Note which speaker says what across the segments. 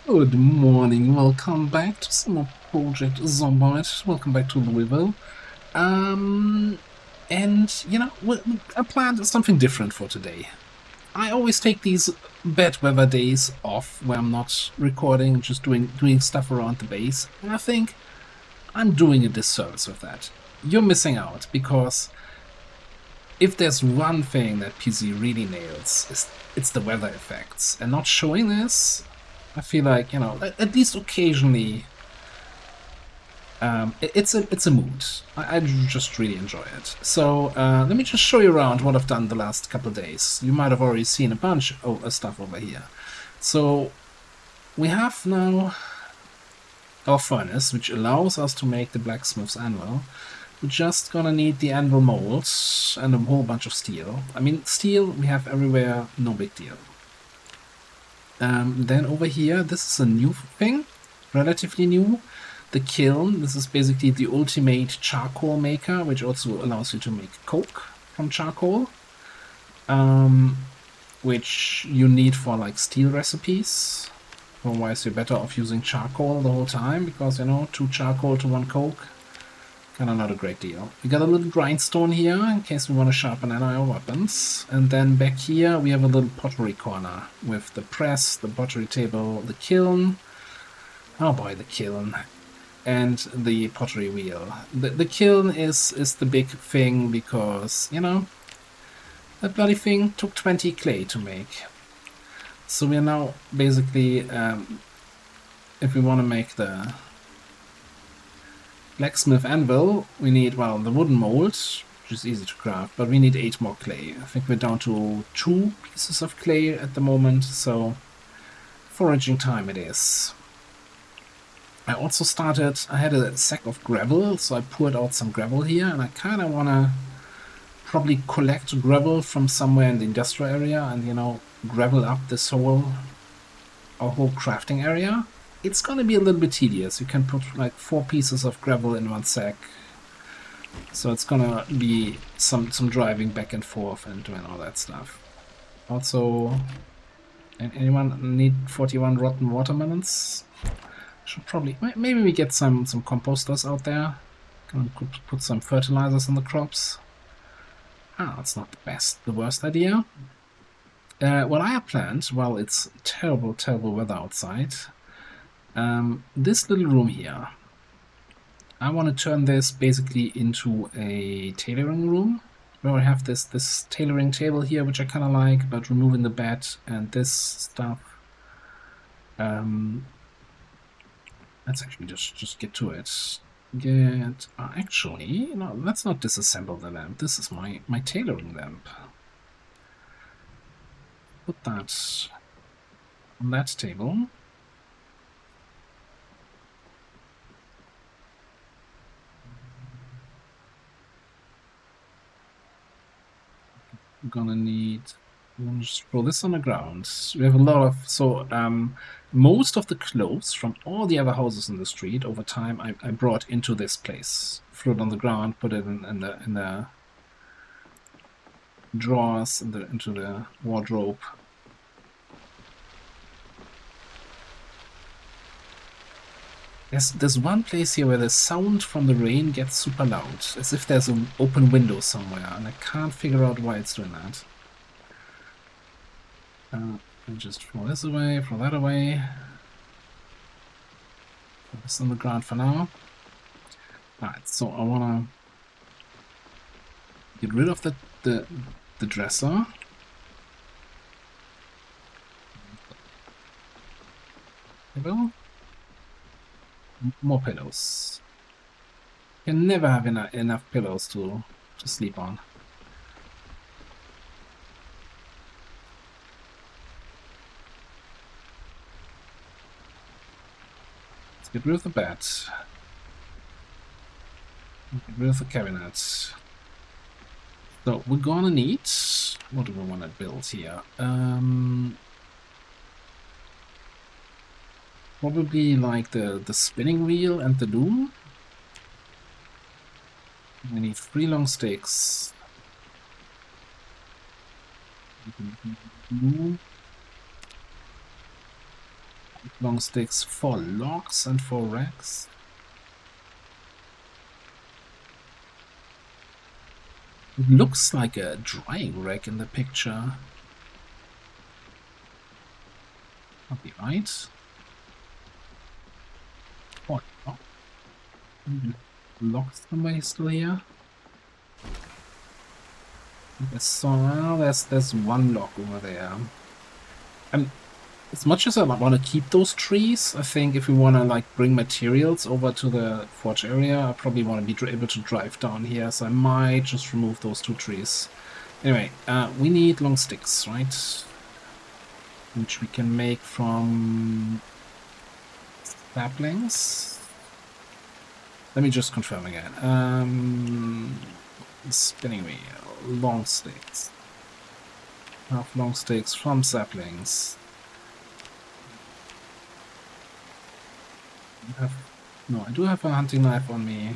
Speaker 1: Good morning, welcome back to some more Project Zomboid. Welcome back to Louisville. Um, and I planned something different for today. I always take these bad weather days off where I'm not recording, just doing stuff around the base, and I think I'm doing a disservice with that. You're missing out because if there's one thing that PC really nails, it's the weather effects, and not showing this. I feel like, at least occasionally, it's a mood. I just really enjoy it. So let me just show you around what I've done the last couple of days. You might have already seen a bunch of stuff over here. So we have now our furnace, which allows us to make the blacksmith's anvil. We're just gonna need the anvil molds and a whole bunch of steel. I mean, steel we have everywhere, no big deal. Then over here, this is a new thing, relatively new. The kiln, this is basically the ultimate charcoal maker, which also allows you to make coke from charcoal, which you need for like steel recipes. Otherwise you're better off using charcoal the whole time, because 2 charcoal to 1 coke, kind of not a great deal. We got a little grindstone here in case we want to sharpen our weapons. And then back here we have a little pottery corner with the press, the pottery table, the kiln. Oh boy, the kiln. And the pottery wheel. The kiln is the big thing because, that bloody thing took 20 clay to make. So we are now basically, if we want to make the blacksmith anvil, we need, well, the wooden mold, which is easy to craft, but we need 8 more clay. I think we're down to 2 pieces of clay at the moment, so foraging time it is. I also I had a sack of gravel, so I poured out some gravel here, and I kind of want to probably collect gravel from somewhere in the industrial area and, gravel up our whole crafting area. It's going to be a little bit tedious. You can put like 4 pieces of gravel in one sack, so it's going to be some driving back and forth and doing all that stuff. Also, anyone need 41 rotten watermelons? Should probably, maybe we get some composters out there. Can put some fertilizers on the crops. That's not the worst idea. What I have planned, well, it's terrible weather outside. This little room here, I want to turn this basically into a tailoring room, where I have this tailoring table here, which I kind of like, but removing the bed and this stuff. Let's actually just get to it. Actually, no, let's not disassemble the lamp. This is my tailoring lamp. Put that on that table. I'm gonna need, just throw this on the ground. We have a lot of, so most of the clothes from all the other houses in the street over time I brought into this place. Threw it on the ground, put it in the drawers, into the wardrobe. There's one place here where the sound from the rain gets super loud, as if there's an open window somewhere, and I can't figure out why it's doing that. I'll just throw this away, throw that away. Put this on the ground for now. Alright, so I wanna get rid of the dresser. Table. More pillows. You can never have enough pillows to sleep on. Let's get rid of the bed. Get rid of the cabinet. So we're gonna need, what do we want to build here? Probably like the spinning wheel and the loom. We need 3 long sticks. Long sticks, 4 logs and 4 racks. It looks like a drying rack in the picture. I'll be right. 4 logs. Logs somewhere still here. So there's 1 log over there. As much as I want to keep those trees, I think if we want to like bring materials over to the forge area, I probably want to be able to drive down here, so I might just remove those 2 trees. Anyway, we need long sticks, right? Which we can make from saplings. Let me just confirm again. Spinning wheel, long sticks. Half long sticks from saplings. No, I do have a hunting knife on me.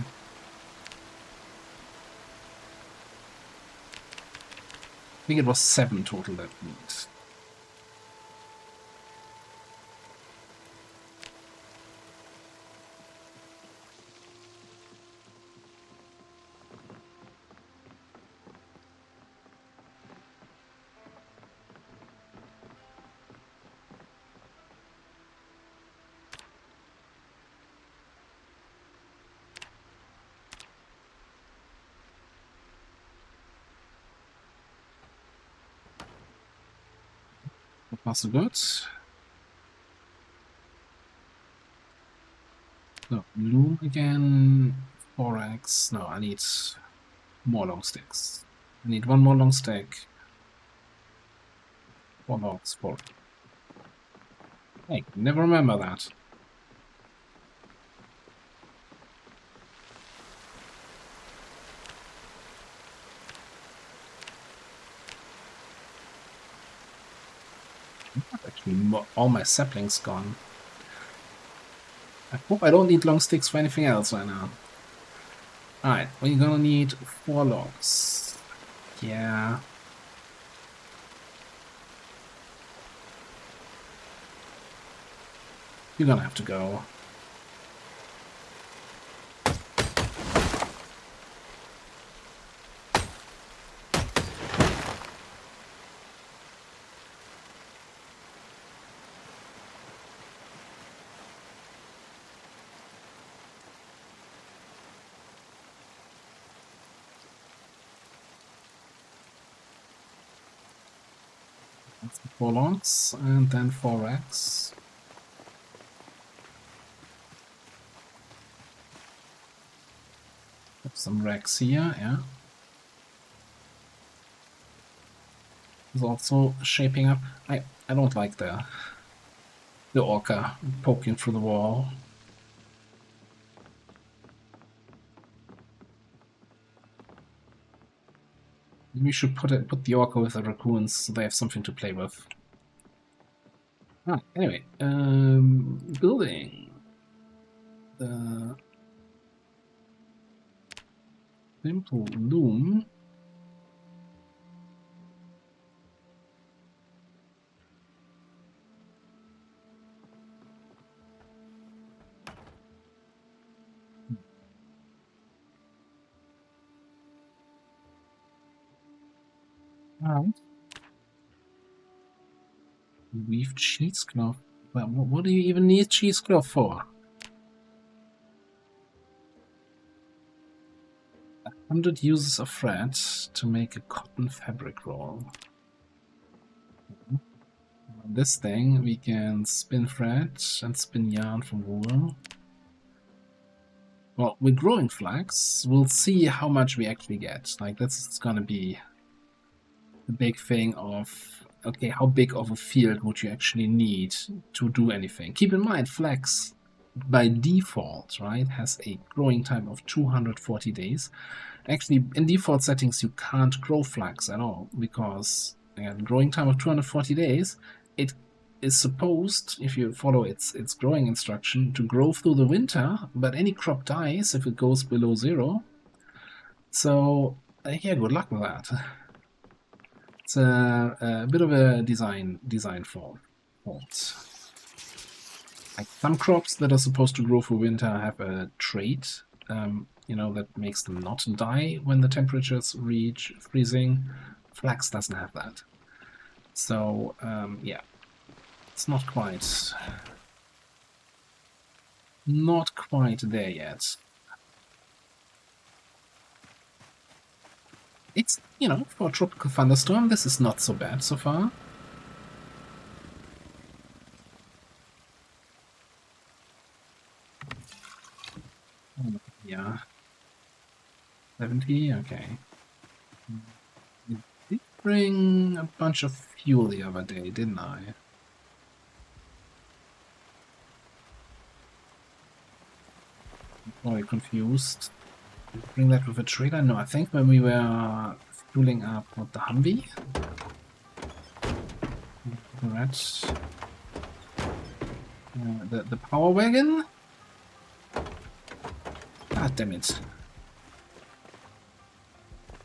Speaker 1: I think it was 7 total that we need. So good. So, loom again. 4x. No, I need more long sticks. I need 1 more long stick. 4 logs, 4. Hey, never remember that. Actually, all my saplings gone. I hope I don't need long sticks for anything else right now. Alright, we're gonna need 4 logs. Yeah. You're gonna have to go. That's the 4 logs, and then 4 racks. Have some racks here, yeah. It's also shaping up. I don't like the orca poking through the wall. We should put the orca with the raccoons so they have something to play with. Anyway, building the simple loom. Weave cheesecloth. Well, what do you even need cheesecloth for? 100 uses of thread to make a cotton fabric roll. On this thing, we can spin thread and spin yarn from wool. Well, we're growing flax. We'll see how much we actually get. Like, that's gonna be the big thing of, okay, how big of a field would you actually need to do anything? Keep in mind, flax, by default, right, has a growing time of 240 days. Actually, in default settings, you can't grow flax at all, because, again, growing time of 240 days, it is supposed, if you follow its growing instruction, to grow through the winter, but any crop dies if it goes below 0. So, yeah, good luck with that. It's a bit of a design fault. like some crops that are supposed to grow for winter have a trait, you know, that makes them not die when the temperatures reach freezing. Flax doesn't have that. So, yeah, it's not quite there yet. It's, you know, for a tropical thunderstorm, this is not so bad so far. Yeah. 70, okay. I did bring a bunch of fuel the other day, didn't I? I'm probably confused. Did I bring that with a trailer? No, I think when we were fueling up with the Humvee. Right. The power wagon? God damn it.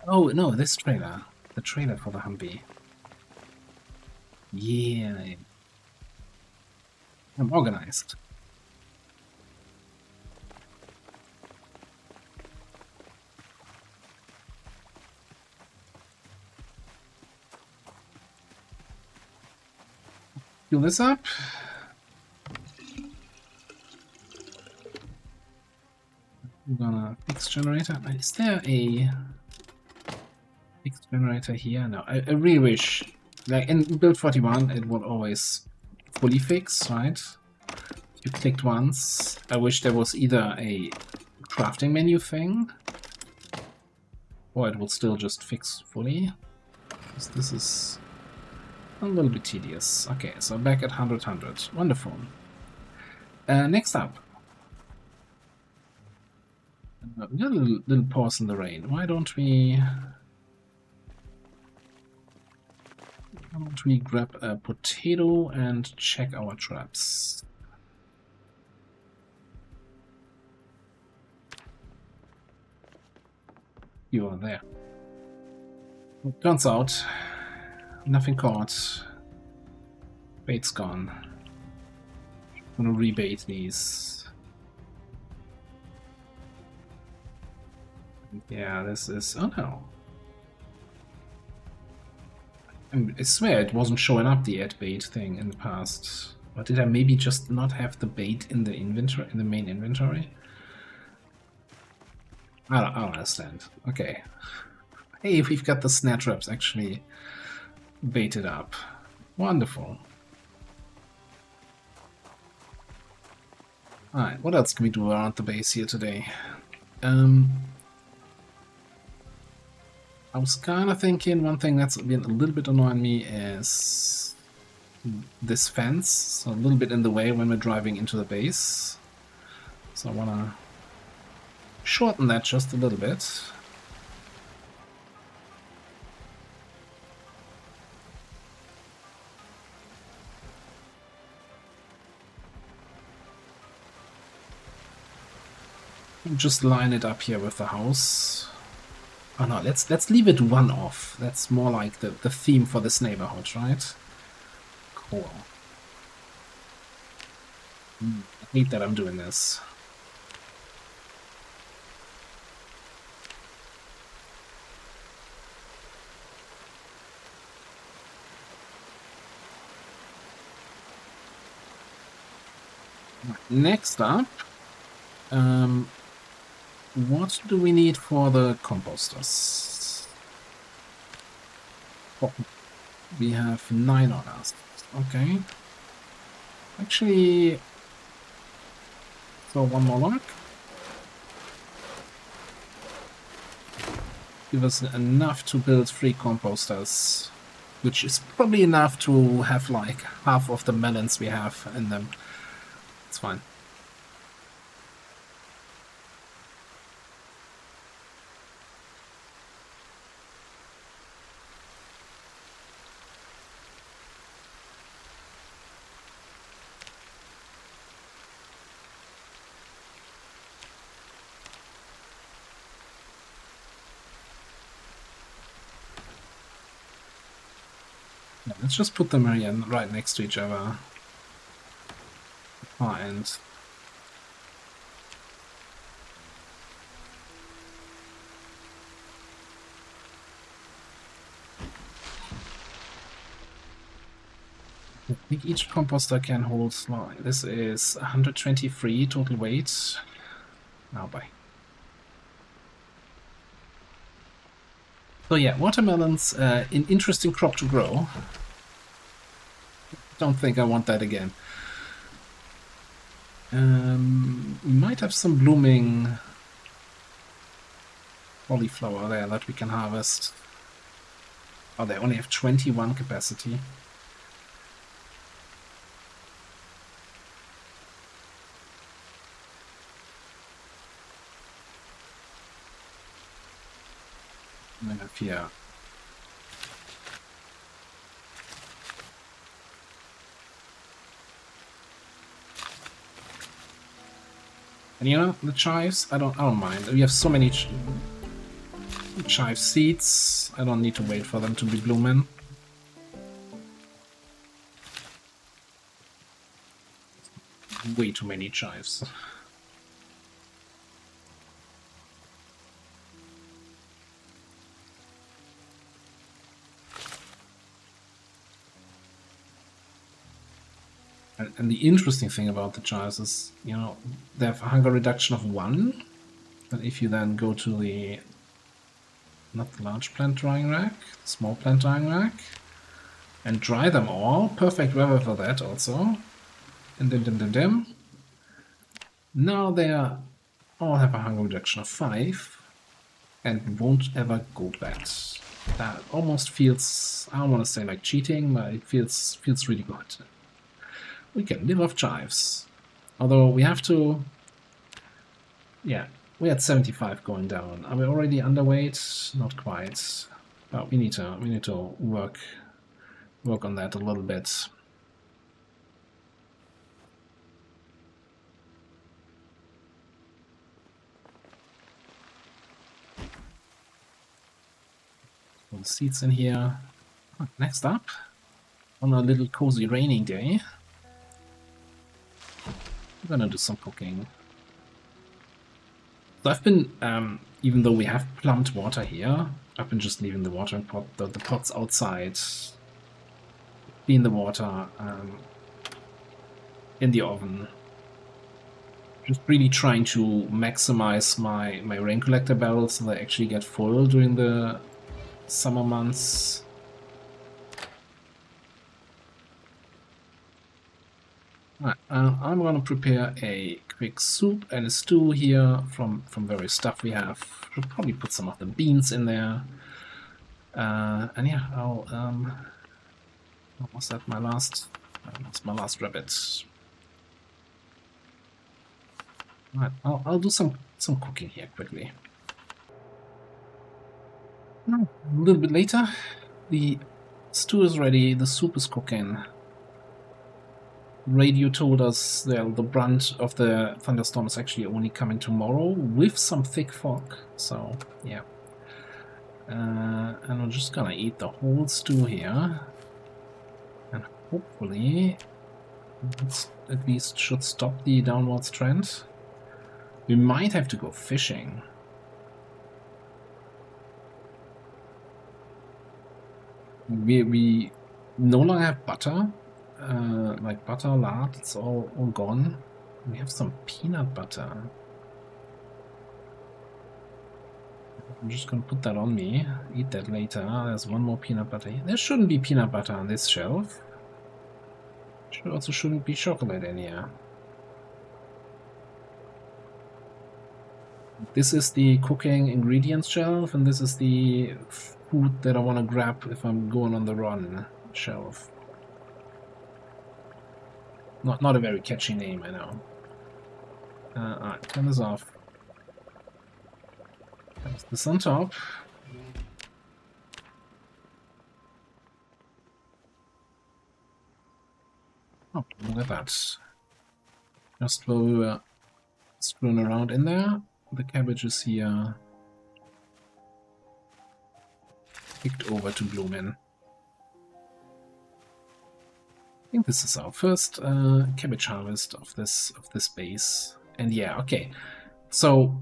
Speaker 1: Oh, no, this trailer. The trailer for the Humvee. Yeah. I'm organized. Fuel this up. We're gonna fix generator. Is there a fixed generator here? No, I really wish. Like in build 41, it would always fully fix, right? You clicked once. I wish there was either a crafting menu thing, or it would still just fix fully. Because this is a little bit tedious. Okay, so back at 100. Wonderful. Next up. A little pause in the rain. Why don't we grab a potato and check our traps? You are there. It turns out, nothing caught. Bait's gone. I'm gonna rebait these. Yeah, this is... Oh no. I swear it wasn't showing up the add bait thing in the past. Or did I maybe just not have the bait in the inventory, in the main inventory? I don't understand. Okay. Hey, we've got the snare traps actually baited up. Wonderful. Alright, what else can we do around the base here today? I was kind of thinking one thing that's been a little bit annoying me is this fence. So a little bit in the way when we're driving into the base. So I want to shorten that just a little bit. Just line it up here with the house. Oh no, let's leave it one off. That's more like the theme for this neighborhood, right? Cool. I hate that I'm doing this. Next up, what do we need for the composters? Oh, we have 9 on us. Okay. Actually, so one more log. Give us enough to build 3 composters, which is probably enough to have like half of the melons we have in them. It's fine. Yeah, let's just put them right next to each other. And I think each composter can hold, well, this is 123 total weight. Now bye. So yeah, watermelons, an interesting crop to grow. Don't think I want that again. We might have some blooming cauliflower there that we can harvest. Oh, they only have 21 capacity. And then up here. And you know, the chives, I don't mind. We have so many chive seeds. I don't need to wait for them to be blooming. Way too many chives. And the interesting thing about the chives is, you know, they have a hunger reduction of 1. But if you then go to the, not the large plant drying rack, the small plant drying rack, and dry them all, perfect weather for that also. And dim. Now they all have a hunger reduction of 5 and won't ever go bad. That almost feels, I don't want to say like cheating, but it feels really good. We can live off chives. Although we have to, yeah, we had 75 going down. Are we already underweight? Not quite. But we need to work on that a little bit. Put the seeds in here. Next up, on a little cozy raining day, we're gonna do some cooking. So I've been, even though we have plumbed water here, I've been just leaving the watering pot, the pots outside, clean the water in the oven. Just really trying to maximize my rain collector barrels so they actually get full during the summer months. Right, I'm gonna prepare a quick soup and a stew here from various stuff we have. Should probably put some of the beans in there. And yeah, I'll what was that? My last rabbit. Right, I'll do some cooking here quickly. A little bit later, the stew is ready. The soup is cooking. Radio told us that the brunt of the thunderstorm is actually only coming tomorrow with some thick fog. So yeah, and I'm just gonna eat the whole stew here, and hopefully this at least should stop the downwards trend. We might have to go fishing. We no longer have butter, like butter, lard, it's all gone. We have some peanut butter. I'm just gonna put that on me, eat that later. There's one more peanut butter here. There shouldn't be peanut butter on this shelf. Also shouldn't be chocolate in here. This is the cooking ingredients shelf, and this is the food that I want to grab if I'm going on the run shelf. Not a very catchy name, I know. Alright, turn this off. There's this on top. Oh, look at that. Just while we were screwing around in there, the cabbage is here. Kicked over to bloom in. think this is our first cabbage harvest of this base. And yeah, okay. So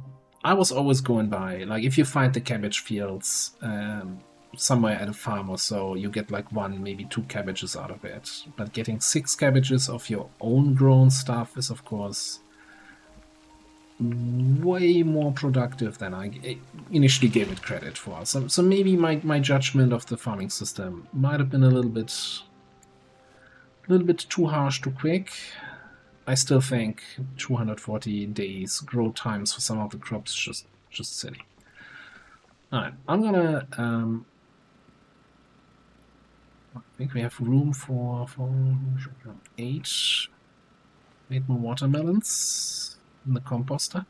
Speaker 1: I was always going by, like, if you find the cabbage fields somewhere at a farm or so, you get like 1, maybe 2 cabbages out of it. But getting 6 cabbages of your own grown stuff is, of course, way more productive than I initially gave it credit for. So maybe my judgment of the farming system might have been a little bit too harsh, too quick. I still think 240 days grow times for some of the crops just silly. Alright, I'm gonna I think we have room for 8 more watermelons in the composter.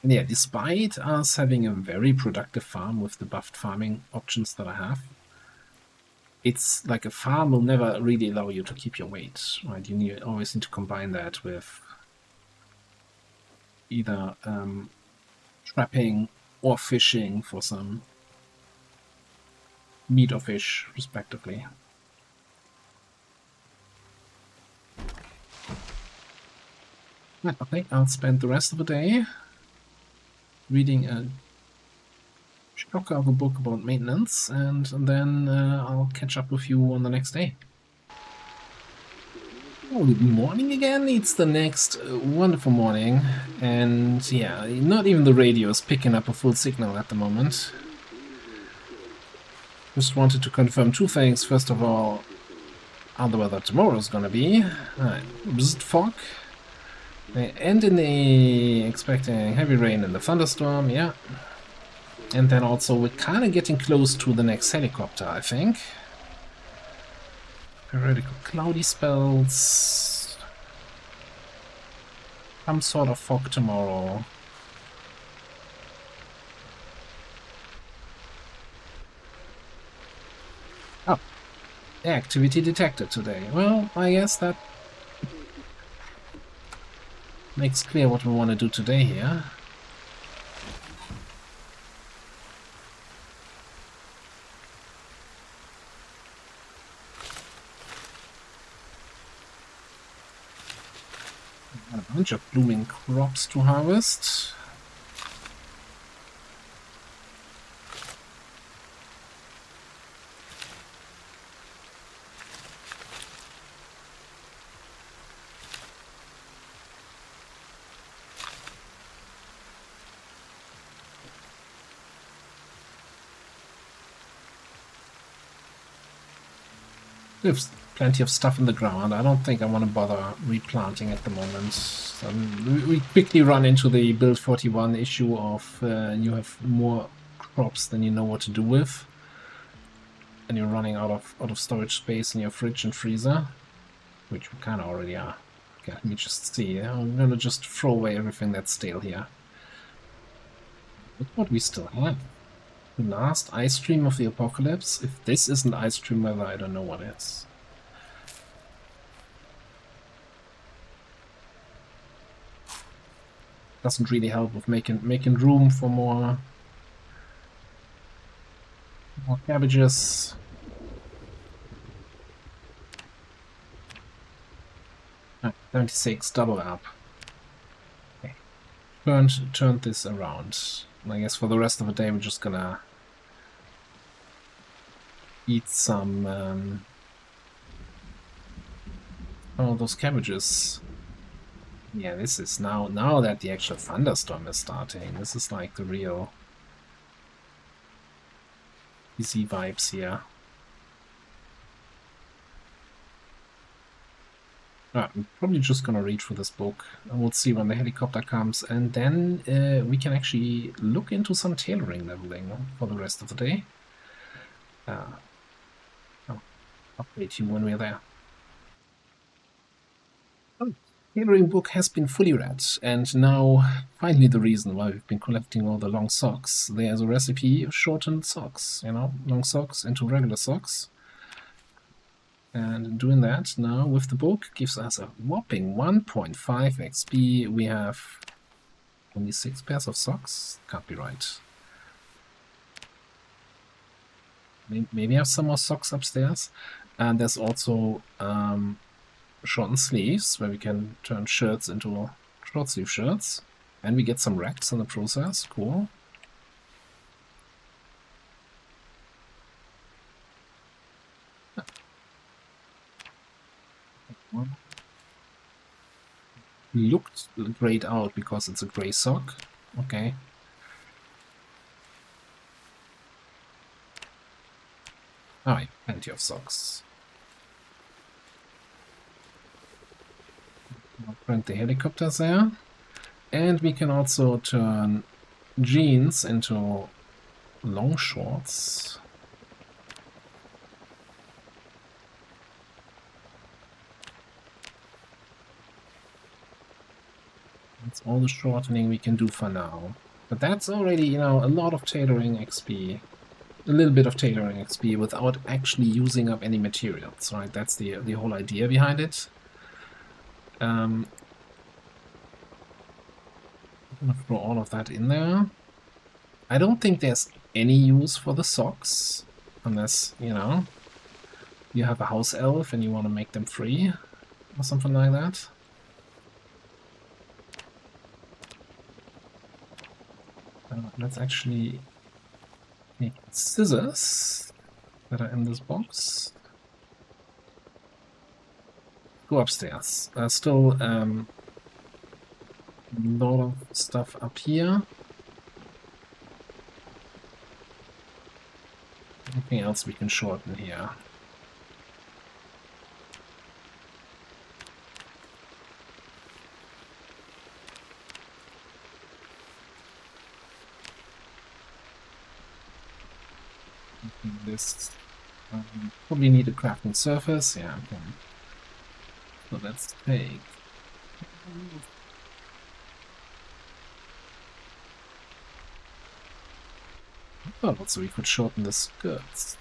Speaker 1: And yeah, despite us having a very productive farm with the buffed farming options that I have, it's like a farm will never really allow you to keep your weight, right? You always need to combine that with either trapping or fishing for some meat or fish, respectively. I think I'll spend the rest of the day reading a shocker of a book about maintenance, and then I'll catch up with you on the next day. Oh, good morning again. It's the next wonderful morning, and yeah, not even the radio is picking up a full signal at the moment. Just wanted to confirm 2 things. First of all, how the weather tomorrow is gonna be. Just fog. And in the expecting heavy rain and the thunderstorm, yeah. And then also we're kind of getting close to the next helicopter, I think. Periodical cloudy spells. Some sort of fog tomorrow. Oh, activity detected today. Well, I guess that makes clear what we want to do today here. A bunch of blooming crops to harvest. We have plenty of stuff in the ground. I don't think I want to bother replanting at the moment. We quickly run into the build 41 issue of you have more crops than you know what to do with, and you're running out of storage space in your fridge and freezer, which we kind of already are. Okay, let me just see. I'm gonna just throw away everything that's stale here. Look what we still have. The last ice cream of the apocalypse. If this isn't ice cream weather, I don't know what is. Doesn't really help with making room for more cabbages. Ah, 76, double up. Okay. Turned this around. I guess for the rest of the day we're just gonna eat some oh, those cabbages. Yeah, this is now that the actual thunderstorm is starting. This is like the real easy vibes here. I'm probably just gonna read through this book, and we'll see when the helicopter comes, and then we can actually look into some tailoring leveling for the rest of the day. I'll update you when we're there. Oh, tailoring book has been fully read, and now finally the reason why we've been collecting all the long socks. There's a recipe of shortened socks, you know, long socks into regular socks. And doing that now with the book gives us a whopping 1.5 XP. We have Only 6 pairs of socks? Can't be right. Maybe I have some more socks upstairs. And there's also shortened sleeves where we can turn shirts into short sleeve shirts. And we get some racks in the process. Cool. Looked grayed out because it's a gray sock. Okay. Alright, plenty of socks. I'll print the helicopters there. And we can also turn jeans into long shorts. That's all the shortening we can do for now. But that's already, you know, a lot of tailoring XP. A little bit of tailoring XP without actually using up any materials, right? That's the whole idea behind it. I'm gonna throw all of that in there. I don't think there's any use for the socks, unless, you know, you have a house elf and you want to make them free or something like that. Let's actually make scissors that are in this box. Go upstairs. Still a lot of stuff up here. Anything else we can shorten here? This probably need a crafting surface. Yeah. Okay. So let's take. Oh, also we could shorten the skirts.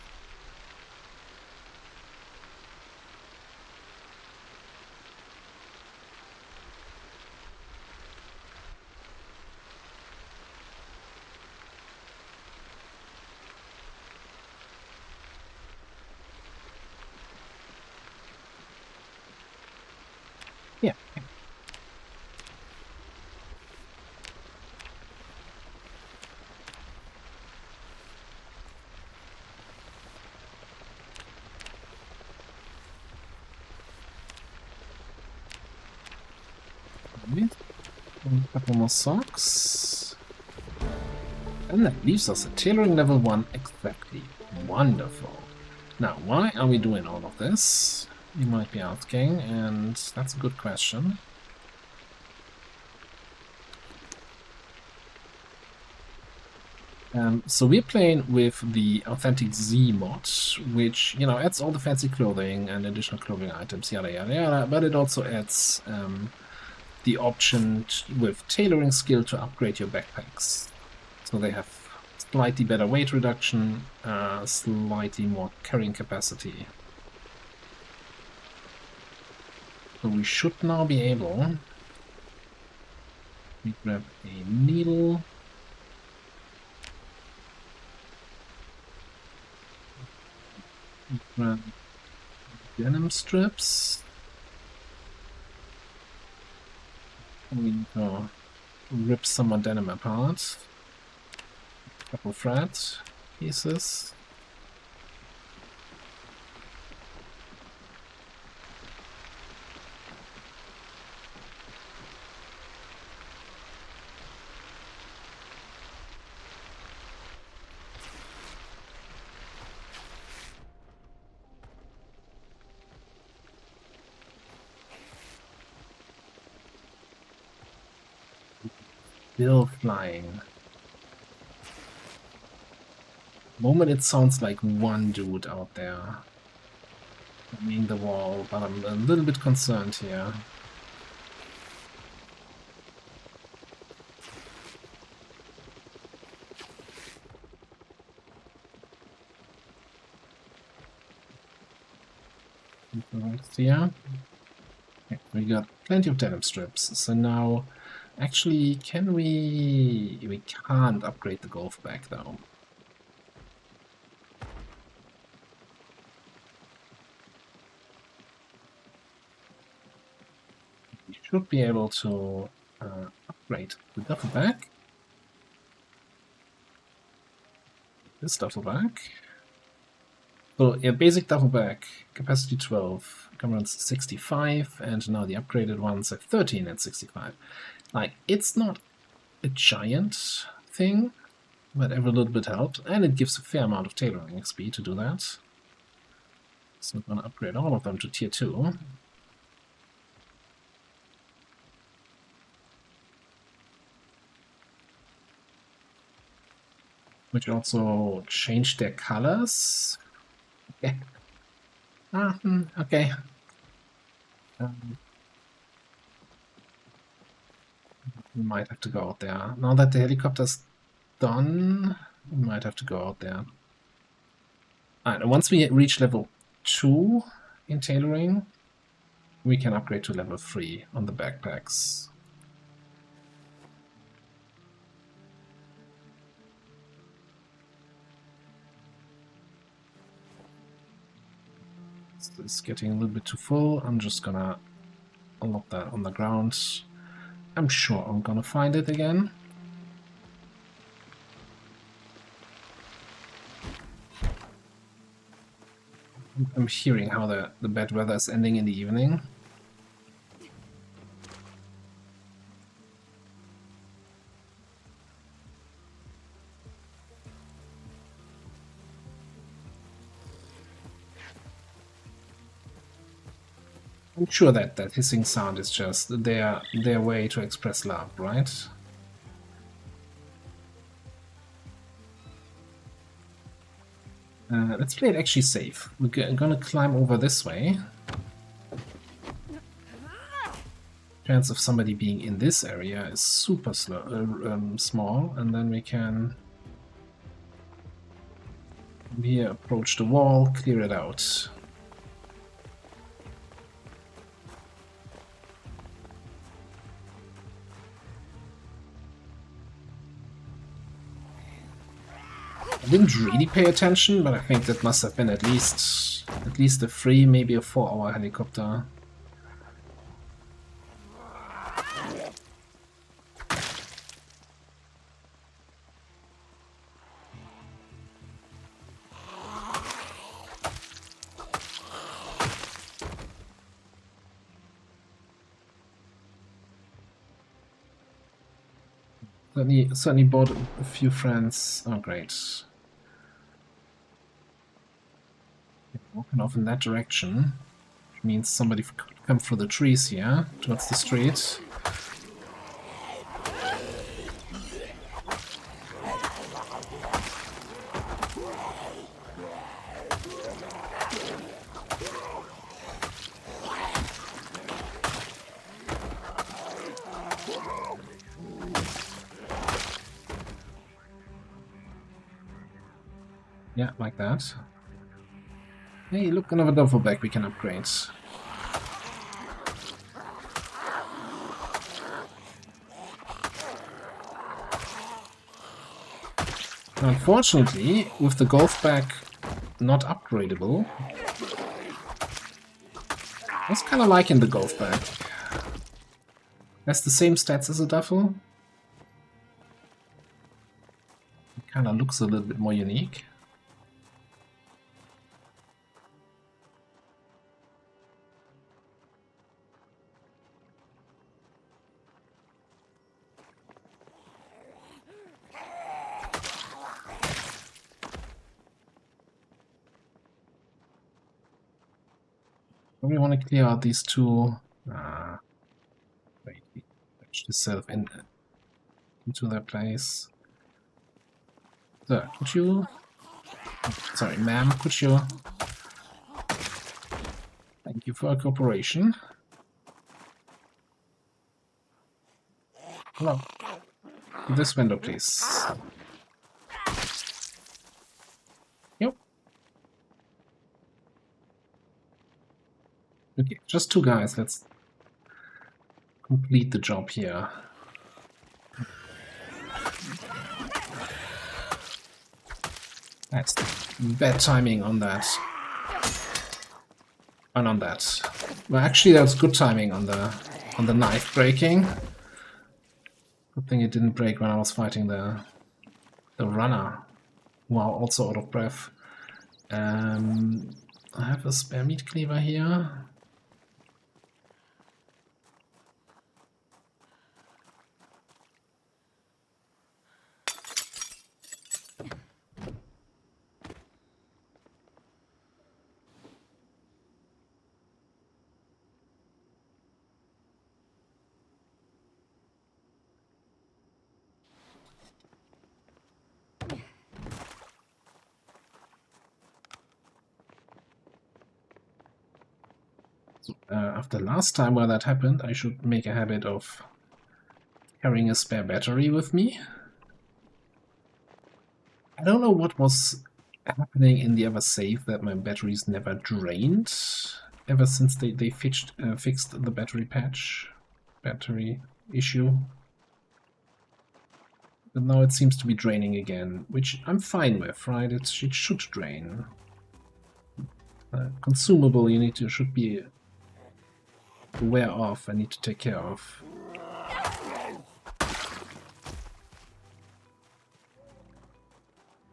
Speaker 1: Yeah. A couple more socks. And that leaves us at tailoring level 1 exactly. Wonderful. Now, why are we doing all of this? You might be asking, and that's a good question. So we're playing with the Authentic Z mod, which, you know, adds all the fancy clothing and additional clothing items, yada yada yada, but it also adds the option with tailoring skill to upgrade your backpacks. So they have slightly better weight reduction, slightly more carrying capacity. So we should now be able to grab a needle. Grab denim strips. We need to rip some more denim apart. A couple thread pieces. Still flying. Moment it sounds like one dude out there climbing the wall, but I'm a little bit concerned here. Right here. Okay, we got plenty of denim strips, so now Actually, can we... We can't upgrade the golf bag, though. We should be able to upgrade the duffel bag. This duffel bag. So, yeah, basic duffel bag, capacity 12, governance 65, and now the upgraded ones at 13 and 65. Like, it's not a giant thing, but every little bit helps, and it gives a fair amount of tailoring XP to do that. So I'm gonna upgrade all of them to tier 2. Which also changed their colors. Okay. Okay. We might have to go out there. Now that the helicopter's done, we might have to go out there. Alright, once we reach level 2 in tailoring, we can upgrade to level 3 on the backpacks. It's getting a little bit too full. I'm just gonna lock that on the ground. I'm sure I'm gonna find it again. I'm hearing how the bad weather is ending in the evening. I'm sure that that hissing sound is just their way to express love, right? Let's play it actually safe. We're gonna climb over this way. Chance of somebody being in this area is super small, and then we can here approach the wall, clear it out. I didn't really pay attention, but I think that must have been at least a 3, maybe a 4-hour helicopter. Certainly bought a few friends. Oh, great. Walking off in that direction, which means somebody could come through the trees here towards the street. Yeah, like that. Hey, look, another duffel bag we can upgrade. Unfortunately, with the golf bag not upgradable, I was kind of liking the golf bag. Has the same stats as a duffel. It kind of looks a little bit more unique. We want to clear out these two. Wait, patch yourself into their place. Sir, could you? Sorry, ma'am, could you? Thank you for your cooperation. Hello. This window, please. Yep. Okay, just 2 guys. Let's complete the job here. That's bad timing on that. And on that. Well, actually, that's good timing on the knife breaking. Good thing it didn't break when I was fighting the runner. Wow, also out of breath. I have a spare meat cleaver here. So, after last time where that happened, I should make a habit of carrying a spare battery with me. I don't know what was happening in the other save that my batteries never drained ever since they fixed the battery issue. But now it seems to be draining again, which I'm fine with, right? It should drain. Consumable should be aware of, I need to take care of.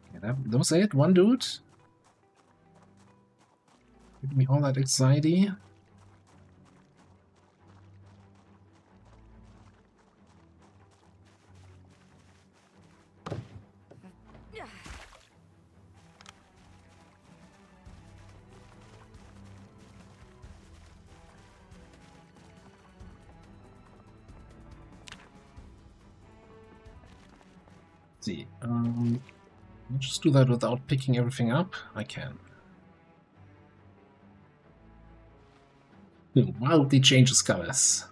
Speaker 1: Okay, that was it? One dude? Give me all that anxiety. See, just do that without picking everything up. I can. Wildly changes colors.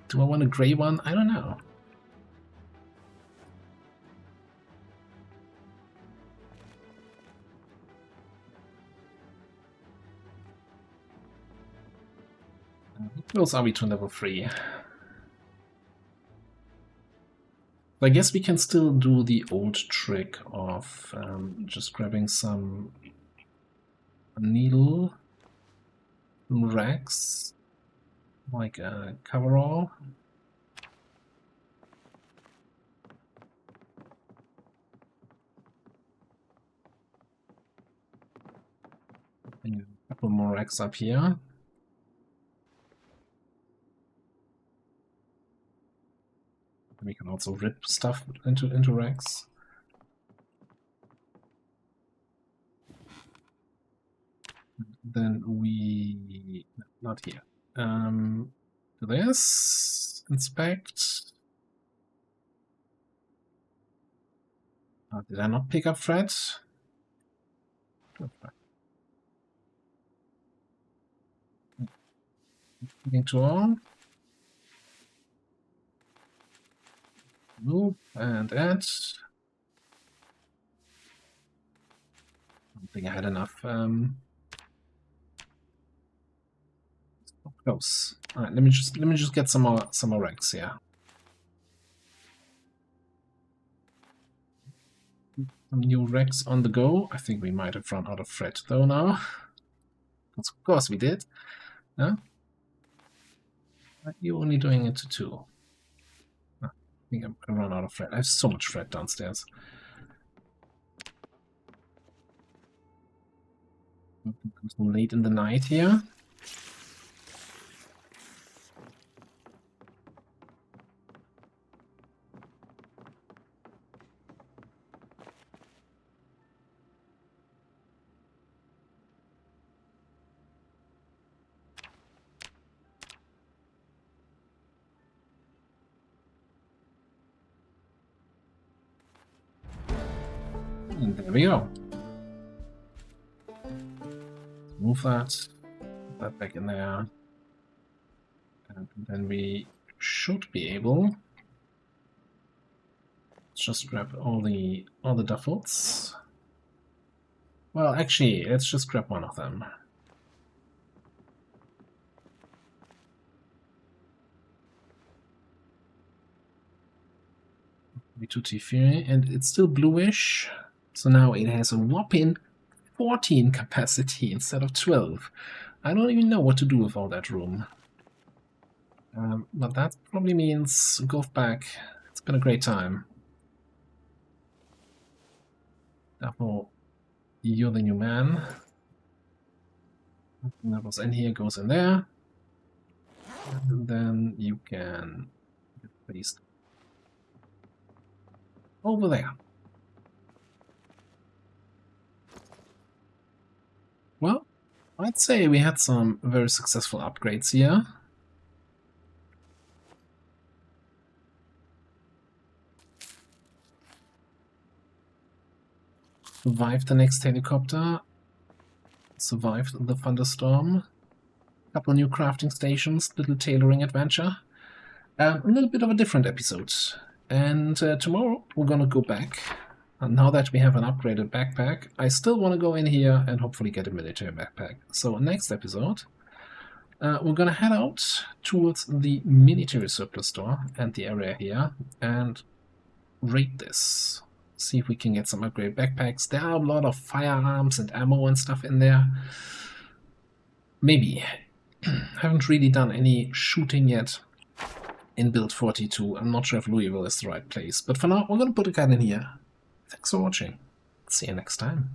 Speaker 1: Do I want a gray one? I don't know. Close are we to level 3? I guess we can still do the old trick of just grabbing some needle, some rags, like a coverall. And a couple more rags up here. We can also rip stuff into racks. Then we... not here. Do this. Inspect. Oh, did I not pick up thread? Into all. Move and add. I don't think I had enough. Close. All right, let me just get some more rags here. Some new rags on the go. I think we might have run out of thread though now. Of course we did. No? You're only doing it to 2. I think I'm gonna run out of thread. I have so much thread downstairs. It's late in the night here. And there we go. Move that. Put that back in there. And then we should be able... let's just grab all the duffels. Well, actually, let's just grab one of them. V2T Fury, and it's still bluish. So now it has a whopping 14 capacity instead of 12. I don't even know what to do with all that room. But that probably means go back. It's been a great time. Therefore, you're the new man. That was in here, goes in there. And then you can get placed over there. Well, I'd say we had some very successful upgrades here. Survived the next helicopter. Survived the thunderstorm. Couple new crafting stations, little tailoring adventure. A little bit of a different episode. And tomorrow we're gonna go back. And now that we have an upgraded backpack, I still want to go in here and hopefully get a military backpack. So next episode, we're gonna head out towards the military surplus store and the area here and raid this. See if we can get some upgraded backpacks. There are a lot of firearms and ammo and stuff in there. Maybe. Haven't really done any shooting yet in build 42. I'm not sure if Louisville is the right place. But for now, we're gonna put a gun in here. Thanks for watching. See you next time.